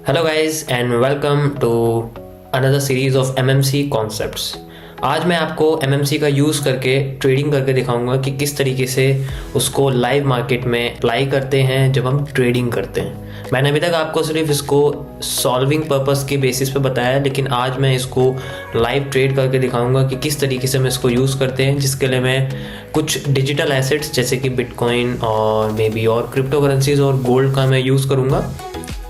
Hello guys and welcome to another series of MMC concepts. आज मैं आपको MMC का यूज़ करके ट्रेडिंग करके दिखाऊंगा कि किस तरीके से उसको लाइव मार्केट में अप्लाई करते हैं जब हम ट्रेडिंग करते हैं। मैंने अभी तक आपको सिर्फ इसको सॉल्विंग पर्पस के बेसिस पे बताया, लेकिन आज मैं इसको लाइव ट्रेड करके दिखाऊंगा कि किस तरीके से हम इसको यूज़ करते हैं, जिसके लिए मैं कुछ डिजिटल एसेट्स जैसे कि बिटकॉइन और मे बी और क्रिप्टो करेंसीज और गोल्ड का मैं यूज़ करूँगा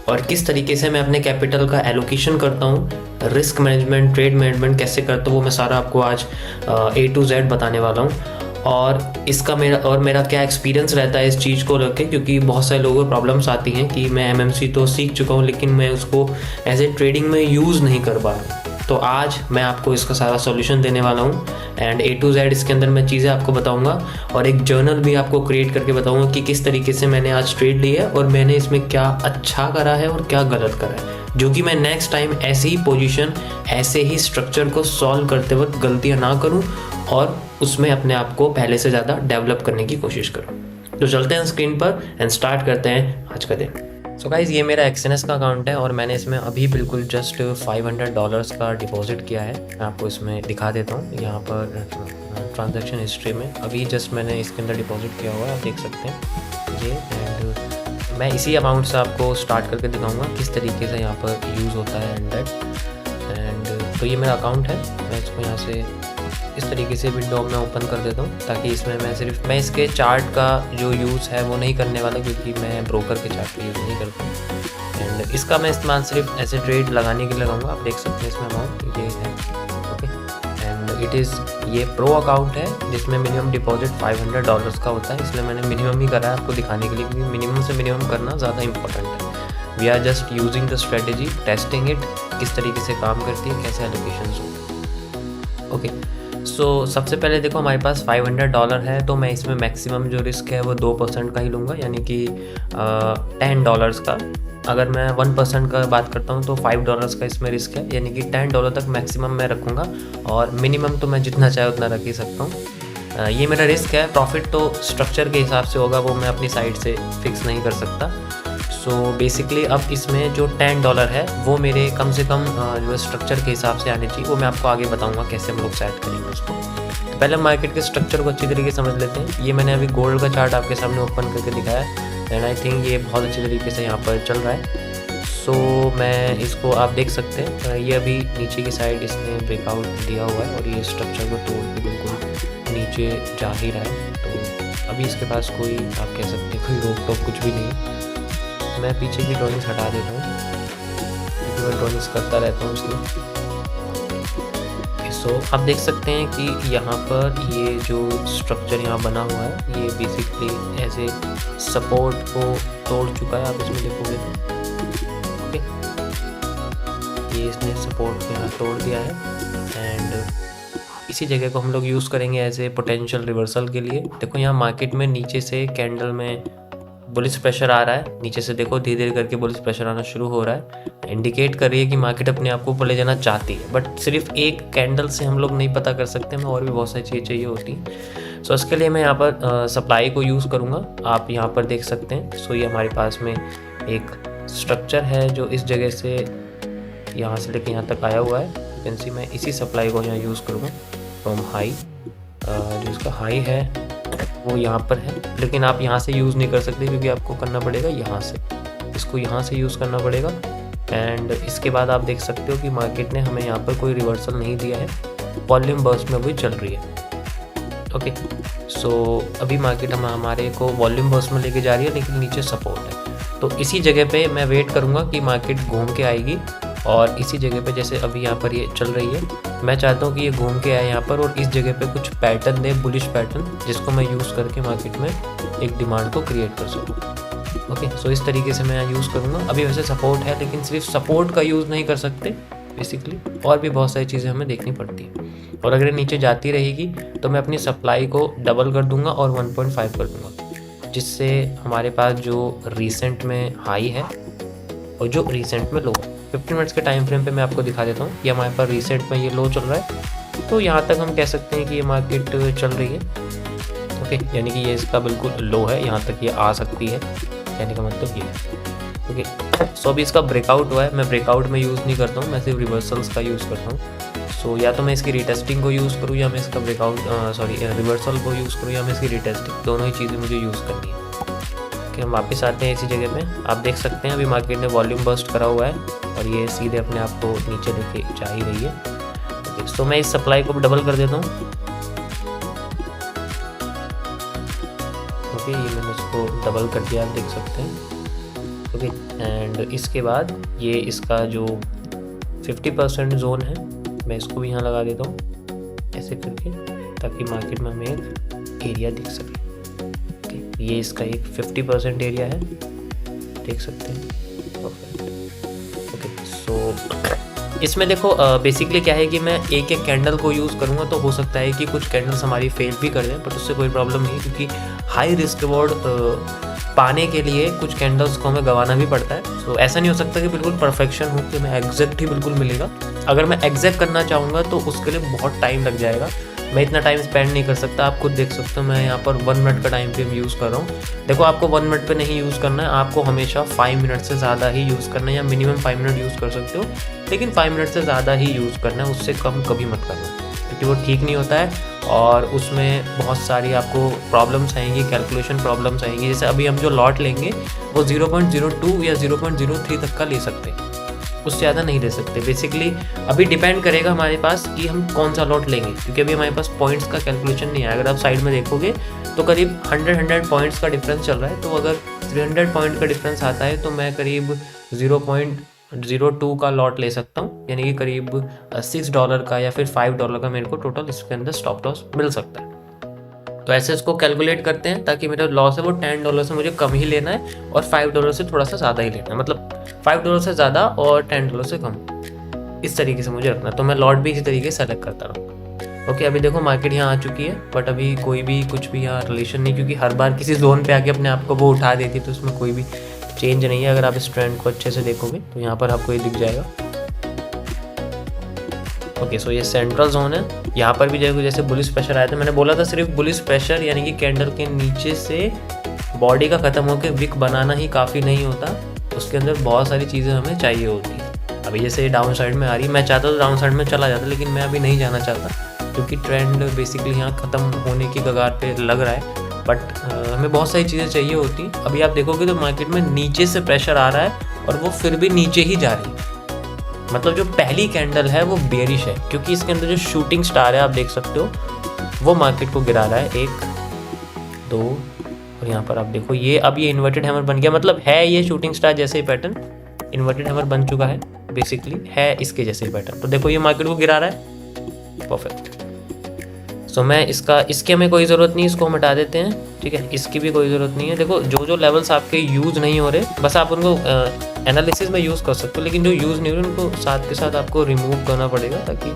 और किस तरीके से मैं अपने कैपिटल का एलोकेशन करता हूँ, रिस्क मैनेजमेंट, ट्रेड मैनेजमेंट कैसे करता हूँ, वो मैं सारा आपको आज A to Z बताने वाला हूँ। और इसका मेरा क्या एक्सपीरियंस रहता है इस चीज़ को लेकर, क्योंकि बहुत सारे लोगों को प्रॉब्लम्स आती हैं कि मैं एमएमसी तो सीख चुका हूँ लेकिन मैं उसको एज ए ट्रेडिंग में यूज़ नहीं कर पा रहा हूँ। तो आज मैं आपको इसका सारा सॉल्यूशन देने वाला हूँ एंड A to Z इसके अंदर मैं चीज़ें आपको बताऊँगा और एक जर्नल भी आपको क्रिएट करके बताऊँगा कि किस तरीके से मैंने आज ट्रेड ली है और मैंने इसमें क्या अच्छा करा है और क्या गलत करा है, जो कि मैं नेक्स्ट टाइम ऐसी ही पोजीशन, ऐसे ही स्ट्रक्चर को सॉल्व करते वक्त गलतियाँ ना करूँ और उसमें अपने आप को पहले से ज़्यादा डेवलप करने की कोशिश करूँ। तो चलते हैं स्क्रीन पर एंड स्टार्ट करते हैं आज का दिन। सो गाइज़, ये मेरा एक्सएनएस का अकाउंट है और मैंने इसमें अभी बिल्कुल जस्ट $500 का डिपॉजिट किया है। मैं आपको इसमें दिखा देता हूँ। यहाँ पर ट्रांजैक्शन हिस्ट्री में अभी जस्ट मैंने इसके अंदर डिपॉजिट किया हुआ है, आप देख सकते हैं ये। एंड मैं इसी अमाउंट से आपको स्टार्ट करके दिखाऊंगा किस तरीके से यहाँ पर यूज़ होता है एंड तो ये मेरा अकाउंट है। मैं इसको यहाँ से इस तरीके से विंडो में ओपन कर देता हूँ ताकि इसमें मैं इसके चार्ट का जो यूज़ है वो नहीं करने वाला, क्योंकि मैं ब्रोकर के चार्ट का यूज़ नहीं करता हूँ। एंड इसका मैं इस्तेमाल सिर्फ ऐसे ट्रेड लगाने के लिए लगाऊंगा। आप देख सकते हैं इसमें अमाउंट ये है, ओके। एंड इट इज़ ये प्रो अकाउंट है जिसमें मिनिमम डिपॉजिट $500 का होता है, इसलिए मैंने मिनिमम ही करा है आपको दिखाने के लिए, क्योंकि मिनिमम से मिनिमम करना ज़्यादा इंपॉर्टेंट है। We are just using the strategy, testing it, किस तरीके से काम करती है, कैसे एलोकेशन होते, ओके। सो सबसे पहले देखो, हमारे पास $500 है तो मैं इसमें मैक्सिमम जो रिस्क है वो 2% का ही लूँगा, यानी कि $10 का। अगर मैं 1% का बात करता हूँ तो $5 का इसमें रिस्क है, यानी कि $10 तक मैक्सिमम मैं रखूँगा और मिनिमम तो मैं जितना चाहे उतना रख ही सकता हूँ। ये मेरा रिस्क है। प्रॉफिट तो स्ट्रक्चर के हिसाब से होगा, वो मैं अपनी साइड से फिक्स नहीं कर सकता। सो बेसिकली अब इसमें जो $10 है वो मेरे कम से कम जो स्ट्रक्चर के हिसाब से आने चाहिए, वो मैं आपको आगे बताऊंगा कैसे हम लोग सेट करेंगे उसको। तो पहले पहले के स्ट्रक्चर को अच्छी तरीके से समझ लेते हैं। ये मैंने अभी गोल्ड का चार्ट आपके सामने ओपन करके दिखाया है एंड आई थिंक ये बहुत अच्छी तरीके से यहाँ पर चल रहा है। सो मैं इसको आप देख सकते हैं, ये अभी नीचे की साइड इसने ब्रेकआउट दिया हुआ है और ये स्ट्रक्चर को तोड़ के बिल्कुल नीचे जा ही रहा है। तो अभी इसके पास कोई, आप कह सकते हैं, कोई रोक टोक कुछ भी नहीं है। मैं पीछे की ड्राइंग्स हटा देता हूँ क्योंकि मैं ड्राइंग्स करता रहता हूँ इसलिए। सो आप देख सकते हैं कि यहाँ पर ये जो स्ट्रक्चर यहाँ बना हुआ है ये बेसिकली ऐसे सपोर्ट को तोड़ चुका है। आप इसमें देखोगे तो ओके, ये इसने सपोर्ट को यहाँ तोड़ दिया है एंड इसी जगह को हम लोग यूज़ करेंगे एज ए पोटेंशियल रिवर्सल के लिए। देखो यहाँ मार्केट में नीचे से कैंडल में बुलिश प्रेशर आ रहा है, नीचे से देखो धीरे धीरे करके बुलिश प्रेशर आना शुरू हो रहा है, इंडिकेट कर रही है कि मार्केट अपने आप को ऊपर ले जाना चाहती है। बट सिर्फ एक कैंडल से हम लोग नहीं पता कर सकते, हमें और भी बहुत सारी चीज़ें चाहिए होती हैं। सो इसके लिए मैं यहाँ पर सप्लाई को यूज़ करूँगा। आप यहाँ पर देख सकते हैं। सो ये हमारे पास में एक स्ट्रक्चर है जो इस जगह से यहाँ से लेकर यहाँ तक आया हुआ है। कैन मैं इसी सप्लाई को यहाँ यूज़ करूँगा फ्रॉम हाई, जो इसका हाई है वो यहाँ पर है, लेकिन आप यहाँ से यूज़ नहीं कर सकते क्योंकि आपको करना पड़ेगा यहाँ से, इसको यहाँ से यूज़ करना पड़ेगा। एंड इसके बाद आप देख सकते हो कि मार्केट ने हमें यहाँ पर कोई रिवर्सल नहीं दिया है, वॉल्यूम बर्स्ट में भी चल रही है, ओके। सो अभी मार्केट हमारे को वॉल्यूम बर्स्ट में लेके जा रही है लेकिन नीचे सपोर्ट है। तो इसी जगह पे मैं वेट करूँगा कि मार्केट घूम के आएगी और इसी जगह पे जैसे अभी यहाँ पर ये चल रही है, मैं चाहता हूँ कि ये घूम के आए यहाँ पर और इस जगह पे कुछ पैटर्न दे, बुलिश पैटर्न, जिसको मैं यूज़ करके मार्केट में एक डिमांड को क्रिएट कर सकूँ, ओके। सो इस तरीके से मैं यहाँ यूज़ करूँगा। अभी वैसे सपोर्ट है लेकिन सिर्फ सपोर्ट का यूज़ नहीं कर सकते, बेसिकली और भी बहुत सारी चीज़ें हमें देखनी पड़ती हैं। और अगर नीचे जाती रहेगी तो मैं अपनी सप्लाई को डबल कर दूँगा और 1.5 कर दूँगा, जिससे हमारे पास जो रिसेंट में हाई है और जो रिसेंट में लो है, 15 मिनट्स के टाइम फ्रेम पे मैं आपको दिखा देता हूँ कि हमारे पास रिसेंट में ये लो चल रहा है। तो यहाँ तक हम कह सकते हैं कि ये मार्केट चल रही है, ओके, यानी कि ये इसका बिल्कुल लो है, यहाँ तक ये आ सकती है, कहने का मतलब ये है, ओके। सो अभी इसका ब्रेकआउट हुआ है, मैं ब्रेकआउट में यूज़ नहीं करता हूँ, मैं सिर्फ रिवर्सल्स का यूज़ करता हूँ। सो या तो मैं इसकी रीटेस्टिंग को यूज़ करूँ या मैं इसका ब्रेकआउट रिवर्सल को यूज़ करूँ या मैं इसकी रीटेस्टिंग, दोनों ही चीज़ें मुझे यूज़ करनी है। कि हम वापस आते हैं इसी जगह पे, आप देख सकते हैं अभी मार्केट ने वॉल्यूम बर्स्ट करा हुआ है और ये सीधे अपने आप को नीचे लेके जा ही रही है। ओके, सो मैं इस सप्लाई को डबल कर देता हूँ। ओके, ये मैंने इसको डबल कर दिया, आप देख सकते हैं। ओके, एंड इसके बाद ये इसका जो 50% जोन है मैं इसको भी यहाँ लगा देता हूँ ऐसे करके, ताकि मार्केट में हमें एक एरिया दिख सके। ये इसका एक 50% एरिया है, देख सकते हैं। ओके, सो इसमें देखो बेसिकली क्या है कि मैं एक एक कैंडल को यूज़ करूँगा तो हो सकता है कि कुछ कैंडल्स हमारी फेल भी कर दें, बट उससे कोई प्रॉब्लम नहीं, क्योंकि हाई रिस्क रिवॉर्ड पाने के लिए कुछ कैंडल्स को हमें गंवाना भी पड़ता है। सो ऐसा नहीं हो सकता कि बिल्कुल परफेक्शन हो कि मैं एग्जैक्ट ही बिल्कुल मिलेगा। अगर मैं एग्जैक्ट करना चाहूँगा तो उसके लिए बहुत टाइम लग जाएगा, मैं इतना टाइम स्पेंड नहीं कर सकता। आप खुद देख सकते हो मैं यहाँ पर 1 मिनट का टाइम फ्रेम यूज़ कर रहा हूँ। देखो, आपको 1 मिनट पे नहीं यूज़ करना है, आपको हमेशा 5 मिनट से ज़्यादा ही यूज़ करना है, या मिनिमम 5 मिनट यूज़ कर सकते हो, लेकिन 5 मिनट से ज़्यादा ही यूज़ करना है, उससे कम कभी मत करना, क्योंकि वो ठीक नहीं होता है और उसमें बहुत सारी आपको प्रॉब्लम्स आएंगी, कैलकुलेशन प्रॉब्लम्स आएंगी। जैसे अभी हम जो लॉट लेंगे वो 0.02 या 0.03 तक का ले सकते हैं, उससे ज़्यादा नहीं ले सकते। बेसिकली अभी डिपेंड करेगा हमारे पास कि हम कौन सा लॉट लेंगे, क्योंकि अभी हमारे पास पॉइंट्स का कैलकुलेशन नहीं है। अगर आप साइड में देखोगे तो करीब 100 पॉइंट्स का डिफरेंस चल रहा है, तो अगर 300 पॉइंट का डिफरेंस आता है तो मैं करीब 0.02 का लॉट ले सकता हूँ, यानी कि करीब $6 का या फिर $5 का मेरे को टोटल इसके अंदर स्टॉप लॉस मिल सकता है। तो ऐसे इसको कैलकुलेट करते हैं ताकि मेरा लॉस है वो $10 से मुझे कम ही लेना है और $5 से थोड़ा सा ज़्यादा ही लेना है, मतलब $5 से ज़्यादा और $10 से कम, इस तरीके से मुझे रखना है। तो मैं लॉट भी इसी तरीके से सेलेक्ट करता रहूँगा। ओके, अभी देखो मार्केट यहाँ आ चुकी है, बट अभी कोई भी कुछ भी यहाँ रिलेशन नहीं, क्योंकि हर बार किसी जोन पे आके अपने आप को वो उठा देती है, तो उसमें कोई भी चेंज नहीं है। अगर आप इस ट्रेंड को अच्छे से देखोगे तो यहाँ पर आपको ये दिख जाएगा। ओके, सो ये सेंट्रल जोन है, यहाँ पर भी जैसे बुलिश प्रेशर आया था, मैंने बोला था सिर्फ बुलिश प्रेशर यानी कि कैंडल के नीचे से बॉडी का ख़त्म होकर विक बनाना ही काफ़ी नहीं होता, उसके अंदर बहुत सारी चीज़ें हमें चाहिए होती है। अभी जैसे डाउन साइड में आ रही, मैं चाहता तो डाउन साइड में चला जाता, लेकिन मैं अभी नहीं जाना चाहता, क्योंकि ट्रेंड बेसिकली यहाँ ख़त्म होने की कगार पे लग रहा है, बट हमें बहुत सारी चीज़ें चाहिए होती। अभी आप देखोगे तो मार्केट में नीचे से प्रेशर आ रहा है और वो फिर भी नीचे ही जा रही है, मतलब जो पहली कैंडल है वो बेयरिश है, क्योंकि इसके अंदर जो शूटिंग स्टार है आप देख सकते हो वो मार्केट को गिरा रहा है, 1 2 और यहाँ पर आप देखो ये अब ये इन्वर्टेड हैमर बन गया, मतलब है ये शूटिंग स्टार जैसे ही पैटर्न, इन्वर्टेड हैमर बन चुका है, बेसिकली है इसके जैसे ही पैटर्न। तो देखो ये मार्केट को गिरा रहा है, परफेक्ट। सो मैं इसकी हमें कोई ज़रूरत नहीं, इसको हम हटा देते हैं, ठीक है, इसकी भी कोई ज़रूरत नहीं है। देखो जो लेवल्स आपके यूज़ नहीं हो रहे, बस आप उनको एनालिसिस में यूज़ कर सकते हो, लेकिन जो यूज़ नहीं हो रहे उनको साथ के साथ आपको रिमूव करना पड़ेगा, ताकि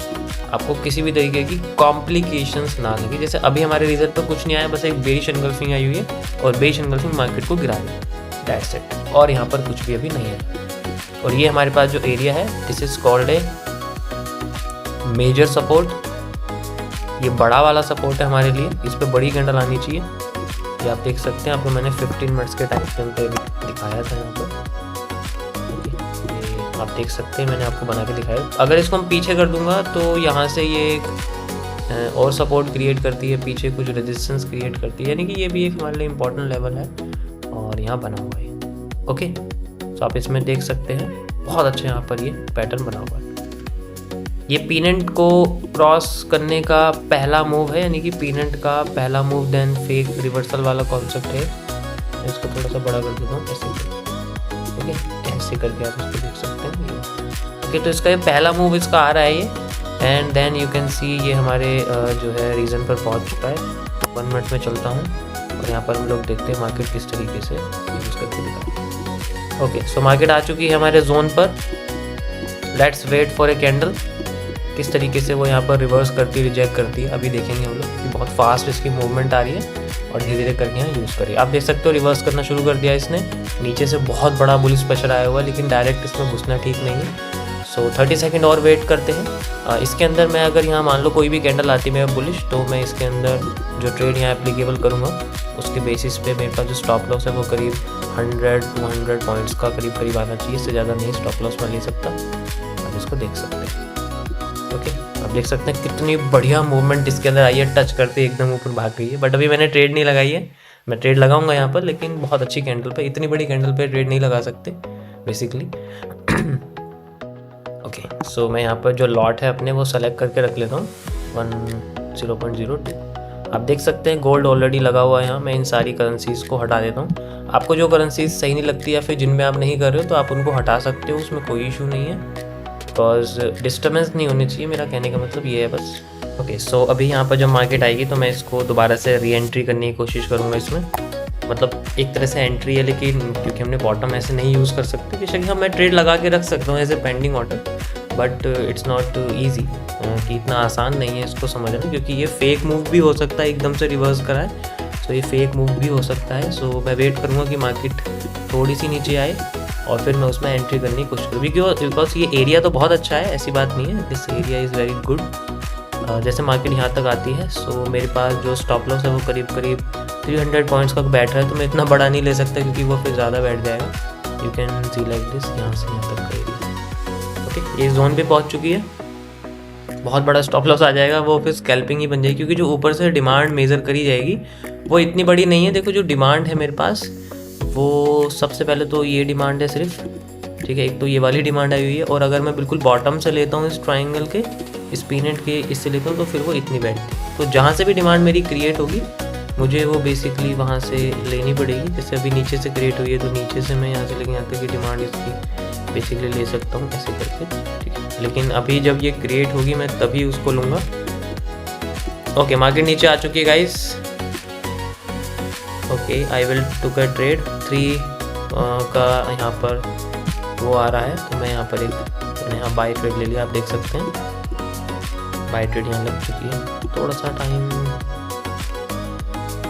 आपको किसी भी तरीके की कॉम्प्लिकेशंस ना लगे। जैसे अभी हमारे रिजल्ट पर कुछ नहीं आया, बस एक बेरिश एनगल्फिंग आई हुई है और बेरिश एनगल्फिंग मार्केट को गिरा दिया, दैट्स इट, और यहाँ पर कुछ भी अभी नहीं है। और ये हमारे पास जो एरिया है, this is called a major support, ये बड़ा वाला सपोर्ट है हमारे लिए, इस पर बड़ी कैंडल आनी चाहिए। ये आप देख सकते हैं, आपको मैंने 15 मिनट्स के टाइम फ्रेम पे दिखाया था यहाँ पर, ये आप देख सकते हैं मैंने आपको बना के दिखाया। अगर इसको हम पीछे कर दूंगा तो यहाँ से ये एक और सपोर्ट क्रिएट करती है, पीछे कुछ रेजिस्टेंस क्रिएट करती है, यानी कि ये भी एक हमारे लिए इम्पोर्टेंट लेवल है और यहाँ बना हुआ है। ओके, तो आप इसमें देख सकते हैं बहुत अच्छा यहाँ पर ये पैटर्न बना हुआ है। ये पीनेंट को क्रॉस करने का पहला मूव है, यानी कि पीनेंट का पहला मूव देन फेक रिवर्सल वाला कॉन्सेप्ट है। इसको थोड़ा सा बड़ा कर देता हूँ ऐसे, ओके, ऐसे करके आप इसको देख सकते हैं। ओके, तो इसका ये पहला मूव इसका आ रहा है ये, and then you can see ये हमारे जो है रीजन पर पहुँच चुका है। 1 मिनट में चलता हूँ और यहाँ पर हम लोग देखते हैं मार्केट किस तरीके से यूज़ करके दिखाते। ओके, सो मार्केट आ चुकी है हमारे जोन पर, let's wait for a candle, किस तरीके से वो यहाँ पर रिवर्स करती है, रिजेक्ट करती है, अभी देखेंगे हम लोग कि बहुत फास्ट इसकी मूवमेंट आ रही है और धीरे धीरे करके यहाँ यूज़ करिए। आप देख सकते हो रिवर्स करना शुरू कर दिया इसने, नीचे से बहुत बड़ा बुलिश प्रेशर आया हुआ है, लेकिन डायरेक्ट इसमें घुसना ठीक नहीं है। सो 30 सेकंड और वेट करते हैं। इसके अंदर मैं अगर यहाँ मान लो कोई भी कैंडल आती है मेरा बुलिश, तो मैं इसके अंदर जो ट्रेड यहाँ एप्लीकेबल करूँगा उसके बेसिस पे मेरे पास जो स्टॉप लॉस है वो करीब 100-200 पॉइंट्स का करीब आना चाहिए, इससे ज़्यादा नहीं स्टॉप लॉस मैं ले सकता। आप इसको देख सकते हैं। ओके, आप देख सकते हैं कितनी बढ़िया मूवमेंट इसके अंदर आई है, टच करते एकदम ऊपर भाग गई है। बट अभी मैंने ट्रेड नहीं लगाई है, मैं ट्रेड लगाऊंगा यहाँ पर, लेकिन बहुत अच्छी कैंडल पे, इतनी बड़ी कैंडल पे ट्रेड नहीं लगा सकते बेसिकली। ओके, सो मैं यहाँ पर जो लॉट है अपने वो सेलेक्ट करके रख लेता हूँ 10.02। आप देख सकते हैं गोल्ड ऑलरेडी लगा हुआ है यहाँ। मैं इन सारी करेंसीज़ को हटा देता हूँ। आपको जो करेंसीज सही नहीं लगती या फिर जिनमें आप नहीं कर रहे हो तो आप उनको हटा सकते हो, उसमें कोई इशू नहीं है, बिकॉज डिस्टर्बेंस नहीं होनी चाहिए, मेरा कहने का मतलब ये है बस। ओके, सो अभी यहाँ पर जब मार्केट आएगी तो मैं इसको दोबारा से री एंट्री करने की कोशिश करूँगा इसमें। मतलब एक तरह से एंट्री है, लेकिन क्योंकि हमने बॉटम ऐसे नहीं यूज़ कर सकते, बेशक मैं ट्रेड लगा के रख सकता हूँ as a pending order, but it's not easy, कि इतना आसान नहीं है इसको समझना, क्योंकि ये फेक मूव भी हो सकता है, एकदम से रिवर्स करा है, सो ये फेक मूव भी हो सकता है। सो मैं वेट करूँगा कि मार्केट थोड़ी सी नीचे आए और फिर मैं उसमें एंट्री करने की कोशिश करूँ, बिकॉज ये एरिया तो बहुत अच्छा है, ऐसी बात नहीं है, this area is very good. जैसे मार्केट यहाँ तक आती है, सो मेरे पास जो स्टॉप लॉस है वो करीब 300 पॉइंट्स का बैठ रहा है, तो मैं इतना बड़ा नहीं ले सकता क्योंकि वो फिर ज़्यादा बैठ जाएगा। You can see like this, यहाँ से यहाँ तक का एरिया। ओके, ये जोन पे पहुँच चुकी है, बहुत बड़ा स्टॉप लॉस आ जाएगा, वो फिर स्कैल्पिंग ही बन जाएगी, क्योंकि जो ऊपर से डिमांड मेज़र करी जाएगी वो इतनी बड़ी नहीं है। देखो जो डिमांड है मेरे पास, वो सबसे पहले तो ये डिमांड है सिर्फ, ठीक है, एक तो ये वाली डिमांड आई हुई है, और अगर मैं बिल्कुल बॉटम से लेता हूँ इस ट्राइंगल के, इस पीनट के, इससे लेता हूँ तो फिर वो इतनी बैठती है। तो जहाँ से भी डिमांड मेरी क्रिएट होगी मुझे वो बेसिकली वहाँ से लेनी पड़ेगी। जैसे अभी नीचे से क्रिएट हुई है तो नीचे से मैं यहाँ से लेके यहाँ तक की डिमांड इसकी बेसिकली ले सकता हूँ ऐसे करके, ठीक है। लेकिन अभी जब ये क्रिएट होगी मैं तभी उसको लूँगा। ओके, मार्केट नीचे आ चुकी है guys. Okay, I will took a trade 3 का यहाँ पर वो आ रहा है, तो मैं यहाँ पर मैंने यहाँ बाय ट्रेड ले लिया, आप देख सकते हैं बाय ट्रेड यहाँ लग चुकी है। थोड़ा सा टाइम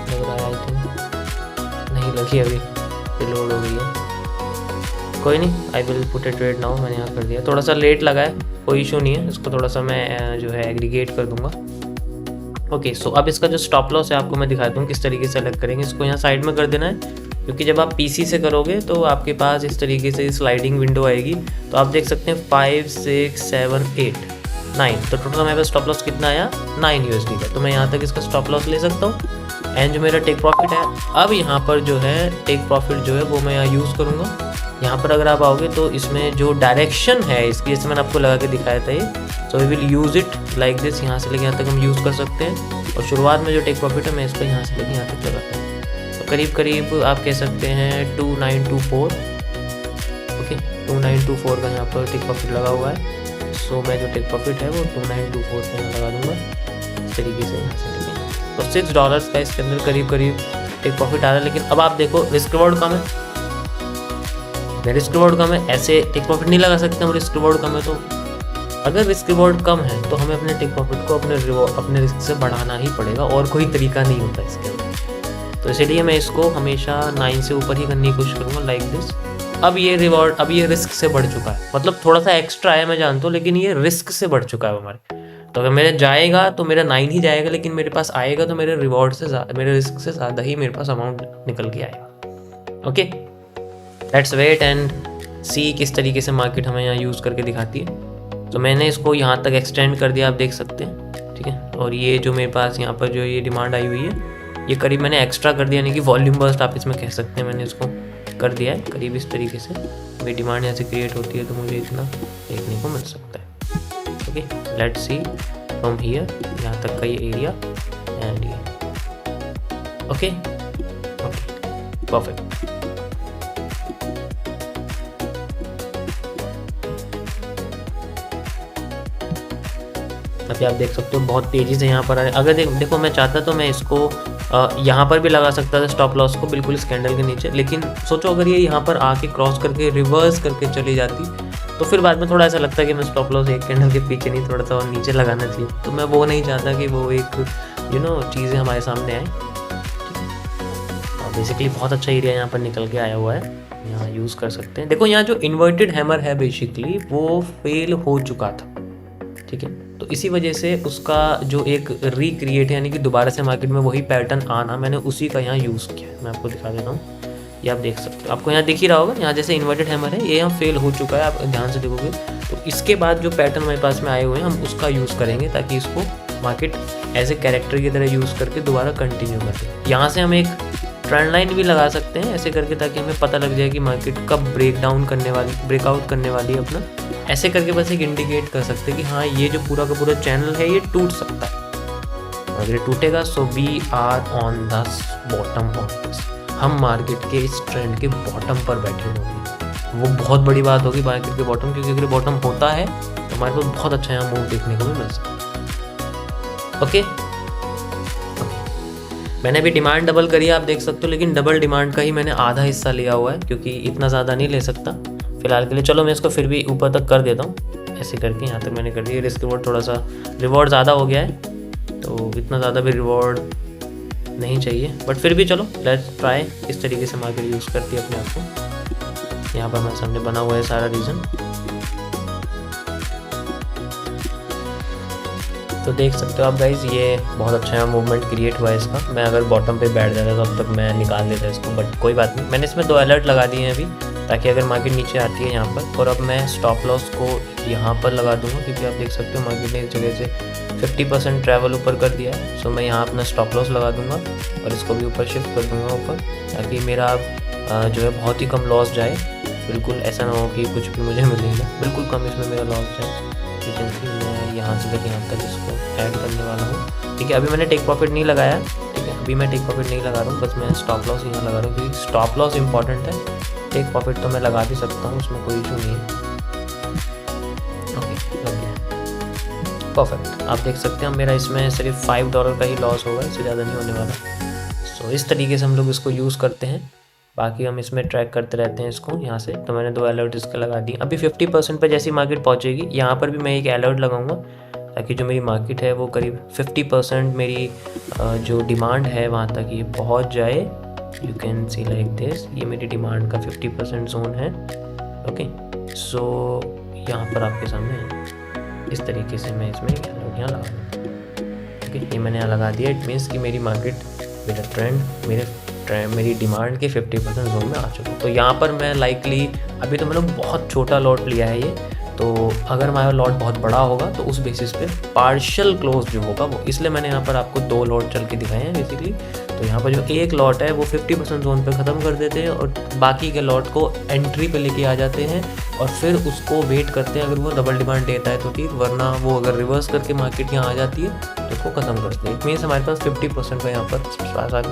लग रहा है, आई थिंक नहीं लगी, अभी रिलोड हो गई है, कोई नहीं, I will put A trade now. मैंने यहाँ कर दिया, थोड़ा सा लेट लगा है, कोई इशू नहीं है, इसको थोड़ा सा मैं जो है एग्रीगेट कर दूंगा। ओके, सो अब इसका जो स्टॉप लॉस है आपको मैं दिखाता हूँ किस तरीके से सेलेक्ट करेंगे। इसको यहाँ साइड में कर देना है, क्योंकि जब आप पीसी से करोगे तो आपके पास इस तरीके से स्लाइडिंग विंडो आएगी। तो आप देख सकते हैं 5, 6, 7, 8, 9, तो टोटल मेरे पास स्टॉप लॉस कितना आया, 9 USD का। तो मैं यहाँ तक इसका स्टॉप लॉस ले सकता हूँ, एंड जो मेरा टेक प्रॉफिट है, अब यहाँ पर जो है टेक प्रॉफिट जो है वो मैं यहाँ यूज़ करूँगा। यहाँ पर अगर आप आओगे तो इसमें जो डायरेक्शन है इसकी, जैसे मैंने आपको लगा के दिखाया था ये, so we will use it like this, यहाँ से लेके यहाँ तक हम यूज़ कर सकते हैं। और शुरुआत में जो टेक प्रॉफिट है मैं इसको यहाँ से लेके यहाँ तक लगाता हूँ, तो करीब आप कह सकते हैं 2924। ओके, 2924 का यहाँ पर टेक प्रॉफिट लगा हुआ है। सो मैं जो टेक प्रॉफिट है वो 2924 पे यहाँ लगा दूँगा इस तरीके से, यहाँ से लेके तो $6 का इसके अंदर करीब टेक प्रॉफिट आ रहा है। लेकिन अब आप देखो रिस्क रिवॉर्ड कम है, रिस्क रिवॉर्ड कम है, ऐसे टेक प्रॉफिट नहीं लगा सकते हम, रिस्क रिवॉर्ड कम है। तो अगर रिस्क रिवॉर्ड कम है तो हमें अपने टेक प्रॉफिट को अपने रिस्क से बढ़ाना ही पड़ेगा, और कोई तरीका नहीं होता इसके अंदर। तो इसलिए मैं इसको हमेशा 9 से ऊपर ही करने की कोशिश करूँगा लाइक दिस। अब ये रिस्क से बढ़ चुका है, मतलब थोड़ा सा एक्स्ट्रा है मैं जानता हूँ, लेकिन ये रिस्क से बढ़ चुका है हमारे। तो अगर मेरे जाएगा तो मेरा 9 ही जाएगा, लेकिन मेरे पास आएगा तो मेरे रिवॉर्ड से मेरे रिस्क से ज़्यादा ही मेरे पास अमाउंट निकल के आएगा। ओके, लेट्स वेट एंड सी किस तरीके से मार्केट हमें यहाँ यूज़ करके दिखाती है। तो मैंने इसको यहाँ तक एक्सटेंड कर दिया, आप देख सकते हैं, ठीक है। और ये जो मेरे पास यहाँ पर जो ये डिमांड आई हुई है, ये करीब मैंने एक्स्ट्रा कर दिया, यानी कि वॉल्यूम बर्स्ट आप इसमें कह सकते हैं, मैंने इसको कर दिया है करीब इस तरीके से। मेरी डिमांड यहाँ से क्रिएट होती है तो मुझे इतना देखने को मिल सकता है। Okay, let's see from here, यहाँ तक का ये एरिया एंड ये। Okay, perfect. अभी आप देख सकते हो बहुत तेज़ी से यहाँ पर आ रहे। अगर देखो मैं चाहता तो मैं इसको यहाँ पर भी लगा सकता था स्टॉप लॉस को, बिल्कुल इस कैंडल के नीचे, लेकिन सोचो अगर ये यहाँ पर आके क्रॉस करके रिवर्स करके चली जाती तो फिर बाद में थोड़ा ऐसा लगता है कि मैं स्टॉप लॉस एक कैंडल के पीछे नहीं, थोड़ा सा और नीचे लगाना चाहिए। तो मैं वो नहीं चाहता कि वो एक चीज़ें हमारे सामने आए। आप बेसिकली बहुत अच्छा एरिया यहाँ पर निकल के आया हुआ है, यहाँ यूज़ कर सकते हैं। देखो यहाँ जो इन्वर्टेड हैमर है बेसिकली वो फेल हो चुका था, ठीक है, तो इसी वजह से उसका जो एक रिक्रिएट यानी कि दोबारा से मार्केट में वही पैटर्न आना, मैंने उसी का यहाँ यूज़ किया है। मैं आपको दिखा देता हूँ, ये आप देख सकते हो, आपको यहाँ दिख ही रहा होगा, यहाँ जैसे इन्वर्टेड हैमर है ये यहाँ फेल हो चुका है, आप ध्यान से देखोगे। तो इसके बाद जो पैटर्न हमारे पास में आए हुए हैं हम उसका यूज़ करेंगे ताकि इसको मार्केट एज ए कैरेक्टर की तरह यूज़ करके दोबारा कंटिन्यू करें। यहाँ से हम एक ट्रेंड लाइन भी लगा सकते हैं ऐसे करके, ताकि हमें पता लग जाए कि मार्केट कब ब्रेकआउट करने वाली है अपना, ऐसे करके बस एक इंडिकेट कर सकते हैं कि हाँ ये जो पूरा का पूरा चैनल है ये टूट सकता है। अगर ये टूटेगा so we are on the bottom of this, हम मार्केट के इस ट्रेंड के बॉटम पर बैठे होंगे। वो बहुत बड़ी बात होगी मार्केट के बॉटम, क्योंकि अगर बॉटम होता है तो हमारे पास बहुत अच्छा यहाँ मूव देखने को भी मिल सकता है। ओके, मैंने अभी डिमांड डबल करी है आप देख सकते हो, लेकिन डबल डिमांड का ही मैंने आधा हिस्सा लिया हुआ है क्योंकि इतना ज़्यादा नहीं ले सकता फिलहाल के लिए। चलो मैं इसको फिर भी ऊपर तक कर देता हूँ, ऐसे करके यहाँ तक मैंने कर दिया। रिस्क रिवॉर्ड थोड़ा सा रिवॉर्ड ज़्यादा हो गया है, तो इतना ज़्यादा भी रिवॉर्ड नहीं चाहिए, बट फिर भी चलो लेट्स ट्राई। इस तरीके से मार्केट यूज़ करती है अपने आप को। यहाँ पर हमारे सामने बना हुआ है सारा रीज़न, तो देख सकते हो आप गाइज, ये बहुत अच्छा मूवमेंट क्रिएट हुआ है इसका। मैं अगर बॉटम पे बैठ जाता तो अब तक मैं निकाल देता इसको, बट कोई बात नहीं। मैंने इसमें 2 अलर्ट लगा दिए हैं अभी, ताकि अगर मार्केट नीचे आती है यहाँ पर, और अब मैं स्टॉप लॉस को यहाँ पर लगा दूँगा, क्योंकि आप देख सकते हो मार्केट ने इस जगह से 50% ट्रैवल ऊपर कर दिया है। सो मैं यहाँ अपना स्टॉप लॉस लगा दूँगा और इसको भी ऊपर शिफ्ट कर दूँगा ऊपर, ताकि मेरा जो है बहुत ही कम लॉस जाए। बिल्कुल ऐसा ना हो कि कुछ भी मुझे मिलेगा, बिल्कुल कम इसमें मेरा लॉस जाए। ठीक है, मैं यहाँ से लेकर यहाँ तक इसको ऐड करने वाला हूँ। ठीक है, अभी मैंने टेक प्रॉफिट नहीं लगाया, ठीक है, अभी मैं टेक प्रॉफिट नहीं लगा रहा हूँ, बस मैं स्टॉप लॉस यहाँ लगा रहा हूँ, क्योंकि स्टॉप लॉस इंपॉर्टेंट है। टेक प्रॉफिट तो मैं लगा भी सकता हूँ, उसमें कोई इशू नहीं है। ओके, लग गया, परफेक्ट। आप देख सकते हैं मेरा इसमें सिर्फ $5 का ही लॉस होगा, इससे ज़्यादा नहीं होने वाला। सो इस तरीके से हम लोग इसको यूज़ करते हैं। बाकी हम इसमें ट्रैक करते रहते हैं इसको यहाँ से। तो मैंने 2 अलर्ट इसका लगा दिए। अभी 50% पर जैसी मार्केट पहुँचेगी यहाँ पर भी मैं एक अलर्ट लगाऊंगा, ताकि जो मेरी मार्केट है वो करीब 50% मेरी जो डिमांड है वहाँ तक ये पहुँच जाए। You can see like this, ये मेरी डिमांड का 50% जोन है। ओके, सो यहाँ पर आपके सामने इस तरीके से मैं इसमें अलर्ट यहाँ लगा। ओके, ये मैंने यहाँ लगा दिया। इट मीन्स कि मेरी मार्केट, मेरा ट्रेंड मेरी डिमांड के 50% जोन में आ चुका है। तो यहाँ पर मैं लाइकली, अभी तो मैंने बहुत छोटा लॉट लिया है ये, तो अगर हमारा लॉट बहुत बड़ा होगा तो उस बेसिस पे पार्शियल क्लोज जो होगा वो, इसलिए मैंने यहाँ पर आपको 2 लॉट चल के दिखाए हैं बेसिकली। तो यहाँ पर जो एक लॉट है वो 50% जोन पे ख़त्म कर देते हैं, और बाकी के लॉट को एंट्री पे लेके आ जाते हैं, और फिर उसको वेट करते हैं। अगर वो डबल डिमांड देता है तो ठीक, वरना वो अगर रिवर्स करके मार्केट यहाँ आ जाती है तो उसको ख़त्म करते हैं। इट मीन्स हमारे पास 50% का यहाँ पर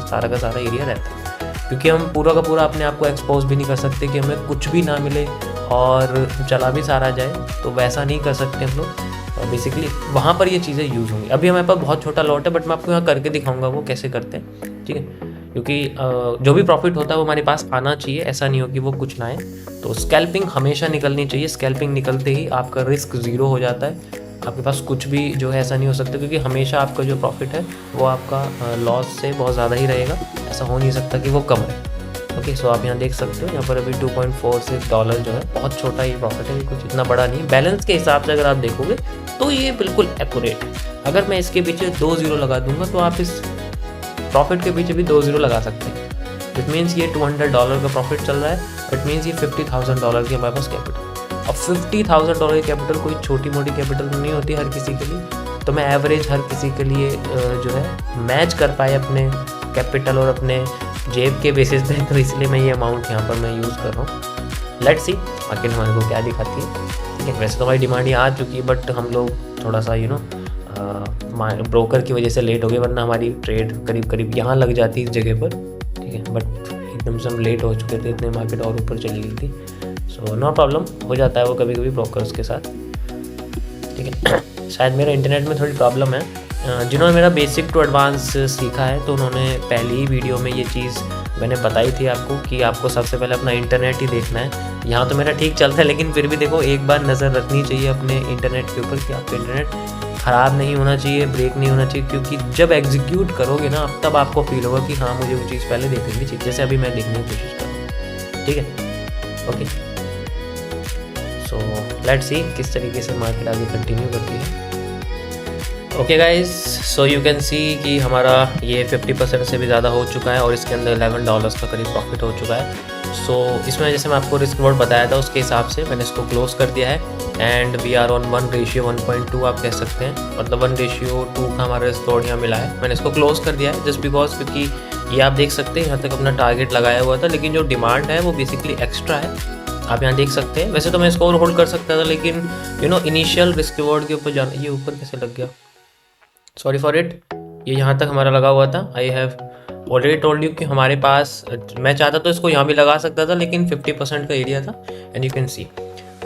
सारा का सारा एरिया रहता है, क्योंकि हम पूरा का पूरा अपने आप को एक्सपोज भी नहीं कर सकते कि हमें कुछ भी ना मिले और चला भी सारा जाए, तो वैसा नहीं कर सकते हम लोग। बेसिकली वहाँ पर ये चीज़ें यूज़ होंगी। अभी हमारे पास बहुत छोटा लॉट है, बट मैं आपको यहाँ करके दिखाऊंगा वो कैसे करते हैं, ठीक है, क्योंकि जो भी प्रॉफिट होता है वो हमारे पास आना चाहिए, ऐसा नहीं हो कि वो कुछ ना आए। तो स्कैल्पिंग हमेशा निकलनी चाहिए। स्कैल्पिंग निकलते ही आपका रिस्क ज़ीरो हो जाता है, आपके पास कुछ भी जो है ऐसा नहीं हो सकता, क्योंकि हमेशा आपका जो प्रॉफिट है वो आपका लॉस से बहुत ज़्यादा ही रहेगा। ऐसा हो नहीं सकता कि वो कम है। ओके, सो आप यहाँ देख सकते हो, यहाँ पर अभी $2.46 जो है बहुत छोटा ही प्रॉफिट है, कुछ इतना बड़ा नहीं। बैलेंस के हिसाब से अगर आप देखोगे तो ये बिल्कुल एक्यूरेट है। अगर मैं इसके पीछे 2 0 लगा दूंगा तो आप इस प्रॉफिट के पीछे भी 2 0 लगा सकते हैं। इट मीन्स ये $200 का प्रॉफिट चल रहा है। इट मीन्स ये $50,000 की हमारे पास कैपिटल। अब $50,000 की कैपिटल कोई छोटी मोटी कैपिटल नहीं होती हर किसी के लिए। तो मैं एवरेज हर किसी के लिए जो है मैच कर पाए अपने कैपिटल और अपने जेब के बेसिस पे, तो इसलिए मैं ये अमाउंट यहाँ पर मैं यूज़ कर रहा हूँ। लेट्स सी मार्केट हमारे को क्या दिखाती है। ठीक है, वैसे तो हमारी डिमांड यहाँ आ चुकी है, बट हम लोग थोड़ा सा ब्रोकर की वजह से लेट हो गए, वरना हमारी ट्रेड करीब यहाँ लग जाती इस जगह पर। ठीक है, बट एकदम से हम लेट हो चुके थे, इतने मार्केट और ऊपर चली गई थी। सो नो प्रॉब्लम, हो जाता है वो कभी कभी ब्रोकर्स के साथ। ठीक है, शायद मेरा इंटरनेट में थोड़ी प्रॉब्लम है। जिन्होंने मेरा बेसिक टू एडवांस सीखा है तो उन्होंने पहली ही वीडियो में ये चीज़ मैंने बताई थी आपको कि आपको सबसे पहले अपना इंटरनेट ही देखना है। यहाँ तो मेरा ठीक चलता है, लेकिन फिर भी देखो एक बार नज़र रखनी चाहिए अपने इंटरनेट के ऊपर कि आपका इंटरनेट ख़राब नहीं होना चाहिए, ब्रेक नहीं होना चाहिए, क्योंकि जब एग्जीक्यूट करोगे ना तब आपको फील होगा कि हाँ मुझे वो चीज़ पहले देख लेनी चाहिए, जैसे अभी मैं देखने की कोशिश कर रहा हूँ। ठीक है, ओके। सो लेट्स सी किस तरीके से मार्केट आगे कंटिन्यू करती है। Okay guys, so you can सी कि हमारा ये 50% से भी ज़्यादा हो चुका है और इसके अंदर $11 का करीब प्रॉफिट हो चुका है। सो इसमें जैसे मैं आपको रिस्क रिवॉर्ड बताया था उसके हिसाब से मैंने इसको क्लोज कर दिया है एंड वी आर ऑन 1:1.2 आप कह सकते हैं, मतलब 1:2 का हमारा रिस्क रिवॉर्ड यहाँ मिला है। मैंने इसको क्लोज कर दिया है जस्ट बिकॉज, क्योंकि ये आप देख सकते हैं यहाँ तक अपना टारगेट लगाया हुआ था, लेकिन जो डिमांड है वो बेसिकली एक्स्ट्रा है, आप यहाँ देख सकते हैं। वैसे तो मैं इसको और होल्ड कर सकता था, लेकिन इनिशियल रिस्क रिवॉर्ड के ऊपर जाना, ये ऊपर कैसे लग गया, सॉरी फॉर इट, ये यहाँ तक हमारा लगा हुआ था। I have already told you कि हमारे पास, मैं चाहता तो इसको यहाँ भी लगा सकता था, लेकिन 50% का एरिया था एंड यू कैन सी।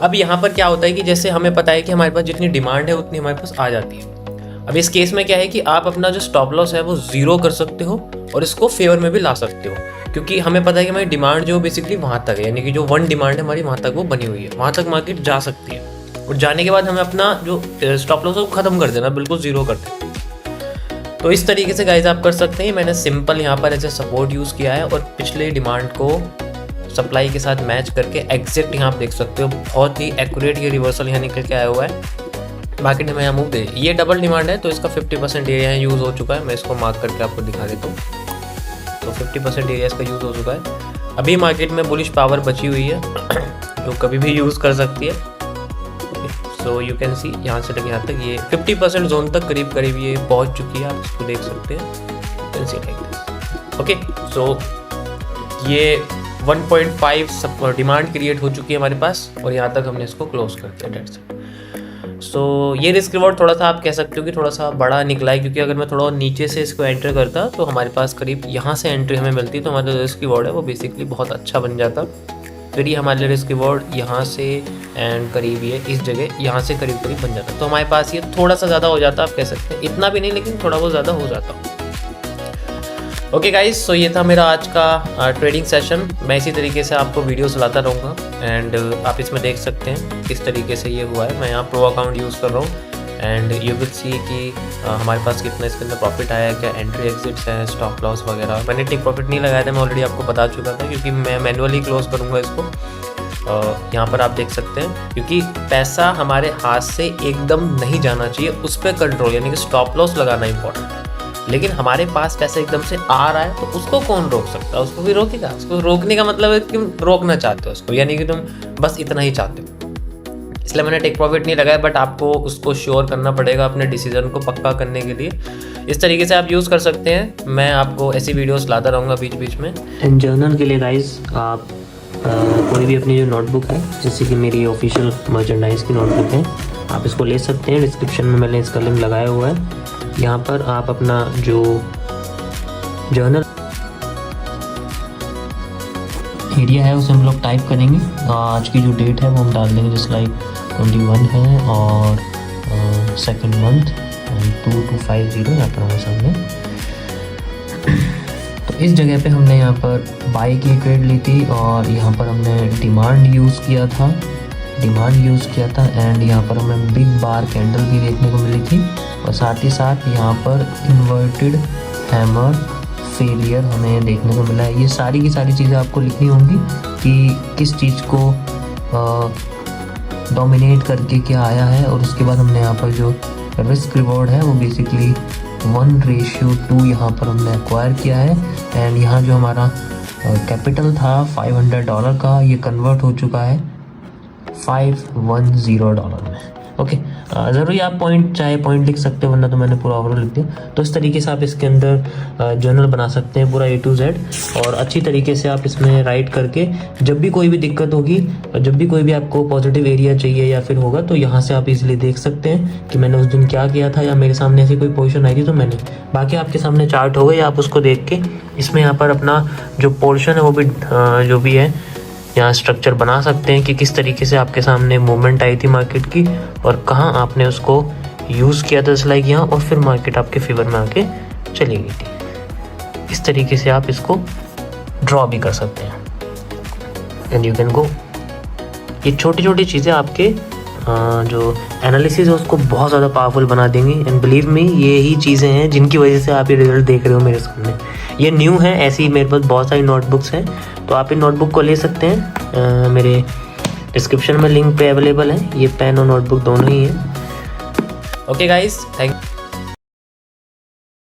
अब यहाँ पर क्या होता है कि जैसे हमें पता है कि हमारे पास जितनी डिमांड है उतनी हमारे पास आ जाती है। अब इस केस में क्या है कि आप अपना जो स्टॉप लॉस है वो 0 कर सकते हो और इसको फेवर में भी ला सकते हो, क्योंकि हमें पता है कि हमारी डिमांड जो बेसिकली वहाँ तक है, यानी कि जो 1 डिमांड है हमारी वहाँ तक वो बनी हुई है, वहाँ तक मार्केट जा सकती है। और जाने के बाद हमें अपना जो स्टॉप लॉस है वो ख़त्म कर देना, बिल्कुल 0 कर देना। तो इस तरीके से गाइज आप कर सकते हैं। मैंने सिंपल यहाँ पर एज ए सपोर्ट यूज़ किया है और पिछले डिमांड को सप्लाई के साथ मैच करके एग्जैक्ट यहाँ आप देख सकते हो, बहुत ही एक्यूरेट ये रिवर्सल यहाँ निकल के आया हुआ है। मार्केट में यहाँ मूव दे, ये डबल डिमांड है तो इसका 50% एरिया यहाँ यूज़ हो चुका है। मैं इसको मार्क करके आपको दिखा देता हूँ, तो 50% एरिया इसका यूज़ हो चुका है। अभी मार्केट में बुलिश पावर बची हुई है जो कभी भी यूज़ कर सकती है। सो यू कैन सी यहाँ से लेकर यहाँ तक ये 50% जोन तक करीब करीब ये पहुँच चुकी है, आप इसको देख सकते हैं। Can see like this, okay. So ये 1.5 डिमांड क्रिएट हो चुकी है हमारे पास और यहाँ तक हमने इसको क्लोज कर दिया, डेट्स इट। सो ये रिस्क रिवॉर्ड थोड़ा सा आप कह सकते हो कि थोड़ा सा बड़ा निकला है, क्योंकि अगर मैं थोड़ा नीचे से इसको एंटर करता तो हमारे पास करीब यहाँ से एंट्री हमें मिलती, तो हमारा जो रिस्क रिवॉर्ड है वो बेसिकली बहुत अच्छा बन जाता। फिर ये हमारे लिए रिस्क रिवॉर्ड यहाँ से एंड करीब ये इस जगह यहाँ से करीब करीब बन जाता, तो हमारे पास ये थोड़ा सा ज़्यादा हो जाता, आप कह सकते हैं। इतना भी नहीं, लेकिन थोड़ा बहुत ज़्यादा हो जाता। ओके गाइज, सो ये था मेरा आज का ट्रेडिंग सेशन। मैं इसी तरीके से आपको वीडियोस लाता रहूँगा एंड आप इसमें देख सकते हैं किस तरीके से ये हुआ है। मैं यहाँ प्रो अकाउंट यूज़ कर रहा हूँ एंड यू विल सी कि हमारे पास कितना इसके अंदर प्रॉफिट आया है, क्या एंट्री एग्जिट्स हैं, स्टॉप लॉस वगैरह। मैंने टिक प्रॉफिट नहीं लगाया था, मैं ऑलरेडी आपको बता चुका था, क्योंकि मैं मैनुअली क्लोज करूँगा इसको। यहाँ पर आप देख सकते हैं, क्योंकि पैसा हमारे हाथ से एकदम नहीं जाना चाहिए, उस पर कंट्रोल, यानी कि स्टॉप लॉस लगाना इंपॉर्टेंट है। लेकिन हमारे पास पैसा एकदम से आ रहा है तो उसको कौन रोक सकता है, उसको भी रोकेगा। उसको रोकने का मतलब है कि तुम रोकना चाहते हो उसको, यानी कि तुम बस इतना ही चाहते हो। इसलिए मैंने टेक प्रॉफिट नहीं लगाया, बट आपको उसको श्योर करना पड़ेगा अपने डिसीजन को पक्का करने के लिए। इस तरीके से आप यूज़ कर सकते हैं। मैं आपको ऐसी वीडियोस लाता रहूँगा बीच बीच में। एंड जर्नल के लिए गाइस आप कोई भी अपनी जो नोटबुक है, जैसे कि मेरी ऑफिशियल मर्चेंडाइज की नोटबुक है, आप इसको ले सकते हैं। डिस्क्रिप्शन में मैंने इसका लिंक लगाया हुआ है। यहाँ पर आप अपना जो जर्नल एरिया है उसे हम लोग टाइप करेंगे। आज की जो डेट है वो हम डाल देंगे, जैसे लाइक 21 है और सेकेंड मंथ 2250 यहाँ पर हमारे सामने। तो इस जगह पे हमने यहाँ पर बाई की ट्रेड ली थी और यहाँ पर हमने डिमांड यूज़ किया था एंड यहाँ पर हमें बिग बार कैंडल भी देखने को मिली थी और साथ ही साथ यहाँ पर इन्वर्टेड हैमर फेलियर हमें देखने को मिला है। ये सारी की सारी चीज़ें आपको लिखनी होंगी कि किस चीज़ को डोमिनेट करके क्या आया है। और उसके बाद हमने यहाँ पर जो रिस्क रिवॉर्ड है वो बेसिकली 1:2 यहाँ पर हमने एक्वायर किया है एंड यहाँ जो हमारा कैपिटल था $500 का, ये कन्वर्ट हो चुका है $510 में। ओके, ज़रूरी आप चाहे पॉइंट लिख सकते हो, वरना तो मैंने पूरा ओवरऑल लिख दिया। तो इस तरीके से आप इसके अंदर जर्नल बना सकते हैं पूरा A to Z, और अच्छी तरीके से आप इसमें राइट करके जब भी कोई भी दिक्कत होगी, जब भी कोई भी आपको पॉजिटिव एरिया चाहिए या फिर होगा, तो यहाँ से आप इजीली देख सकते हैं कि मैंने उस दिन क्या किया था या मेरे सामने ऐसी कोई पोजीशन आई थी तो मैंने, बाकी आपके सामने चार्ट हो गई, आप उसको देख के इसमें यहाँ पर अपना जो पोर्शन है वो भी जो भी है यहाँ स्ट्रक्चर बना सकते हैं कि किस तरीके से आपके सामने मूवमेंट आई थी मार्केट की और कहाँ आपने उसको यूज़ किया था, लाइक यहाँ, और फिर मार्केट आपके फेवर में आके चली गई थी। इस तरीके से आप इसको ड्रॉ भी कर सकते हैं एंड यू कैन गो। ये छोटी छोटी चीज़ें आपके जो एनालिसिस है उसको बहुत ज़्यादा पावरफुल बना देंगी। एंड बिलीव मी, ये ही चीज़ें हैं जिनकी वजह से आप ये रिजल्ट देख रहे हो मेरे सामने। ये न्यू है, ऐसी मेरे पास बहुत सारी नोटबुक्स हैं, तो आप इन नोटबुक को ले सकते हैं। मेरे डिस्क्रिप्शन में लिंक पे अवेलेबल है, ये पेन और नोटबुक दोनों ही हैं। Okay guys, thank